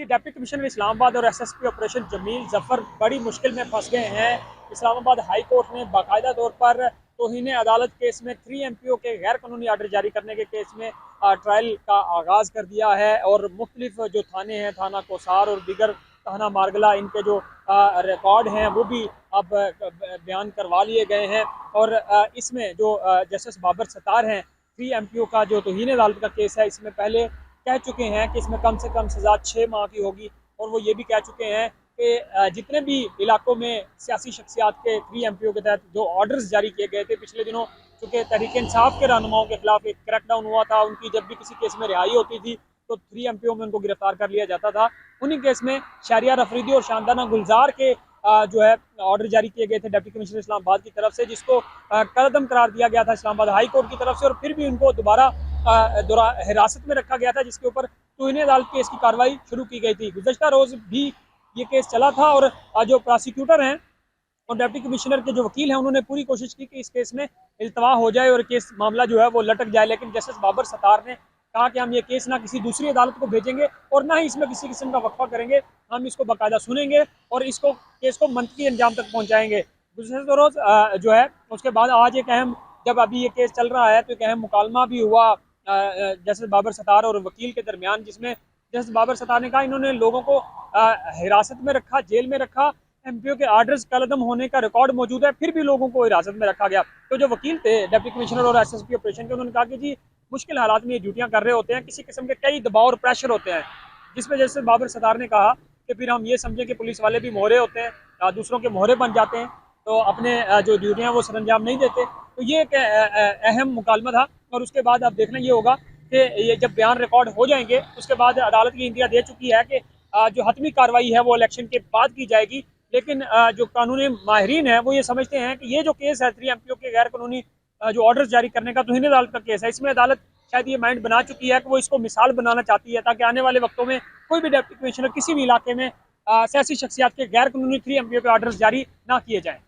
कि deputy commissioner Islamabad और SSP operation Jameel Zafar बड़ी मुश्किल में फंस गए हैं। इस्लामाबाद हाई कोर्ट ने बाकायदा तौर पर तौहीन अदालत केस में 3 MPO के गैर कानूनी आर्डर जारी करने के केस में ट्रायल का आगाज़ कर दिया है और मुख्तलिफ जो थाने हैं, थाना कोसार और दीगर थाना मारगला, इनके जो रिकॉर्ड हैं वो भी अब बयान करवा लिए गए हैं। और इसमें जो जस्टिस बाबर सत्तार हैं, 3 MPO का जो तौहीन अदालत का केस है, इसमें पहले कह चुके हैं कि इसमें कम से कम सज़ा 6 माह की होगी। और वो ये भी कह चुके हैं कि जितने भी इलाकों में सियासी शख्सियात के 3 MPO के तहत जो ऑर्डर्स जारी किए गए थे पिछले दिनों, चूँकि तहरीक इंसाफ के रहनुमाओं के खिलाफ एक क्रैकडाउन हुआ था, उनकी जब भी किसी केस में रिहाई होती थी तो 3 MPO में उनको गिरफ्तार कर लिया जाता था। उन्हीं केस में शहरियार अफरीदी और शानदाना गुलजार के जो है ऑर्डर जारी किए गए थे डिप्टी कमिश्नर इस्लामाबाद की तरफ से, जिसको कलअदम करार दिया गया था इस्लामाबाद हाई कोर्ट की तरफ से, और फिर भी उनको दोबारा हिरासत में रखा गया था, जिसके ऊपर तौहीन अदालत केस की कार्रवाई शुरू की गई थी। गुज़श्ता रोज़ भी ये केस चला था और जो प्रोसिक्यूटर हैं और डिप्टी कमिश्नर के जो वकील हैं, उन्होंने पूरी कोशिश की कि इस केस में इल्तवा हो जाए और केस मामला जो है वो लटक जाए। लेकिन जस्टिस बाबर सत्तार ने कहा कि हम ये केस ना किसी दूसरी अदालत को भेजेंगे और ना ही इसमें किसी किस्म का वक्फा करेंगे, हम इसको बाकायदा सुनेंगे और इसको केस को मंतकी अंजाम तक पहुँचाएँगे। गुज़श्ता रोज़ जो है उसके बाद आज एक अहम, जब अभी ये केस चल रहा है तो एक अहम मुकालमा भी हुआ जस्टिस बाबर सत्तार और वकील के दरमियान, जिसमें जस्टिस बाबर सत्तार ने कहा इन्होंने लोगों को हिरासत में रखा, जेल में रखा, MPO के आर्डर्स कलअदम होने का रिकॉर्ड मौजूद है, फिर भी लोगों को हिरासत में रखा गया। तो जो वकील थे डिप्टी कमिश्नर और SSP ऑपरेशन के, उन्होंने कहा कि जी मुश्किल हालात में ये ड्यूटियाँ कर रहे होते हैं, किसी किस्म के कई दबाव और प्रेशर होते हैं, जिसमें जस्टिस बाबर सत्तार ने कहा कि फिर हम ये समझें कि पुलिस वाले भी मोहरे होते हैं, दूसरों के मोहरे बन जाते हैं, तो अपने जो ड्यूटियाँ वो सरअंजाम नहीं देते। तो ये एक अहम मुकालमा था। और उसके बाद अब देखना ये होगा कि ये जब बयान रिकॉर्ड हो जाएंगे, उसके बाद अदालत की इंतहा दे चुकी है कि जो हतमी कार्रवाई है वो इलेक्शन के बाद की जाएगी। लेकिन जो कानूनी माहिरीन हैं वो ये समझते हैं कि ये जो केस है 3 MPO के गैर कानूनी जो ऑर्डर्स जारी करने का तौहीन अदालत का केस है, इसमें अदालत शायद ये माइंड बना चुकी है कि वो इसको मिसाल बनाना चाहती है, ताकि आने वाले वक्तों में कोई भी डिप्टी कमिश्नर किसी भी इलाके में सियासी शख्सियात के गैर कानूनी 3 MPO के ऑर्डर्स जारी ना किए जाएँ।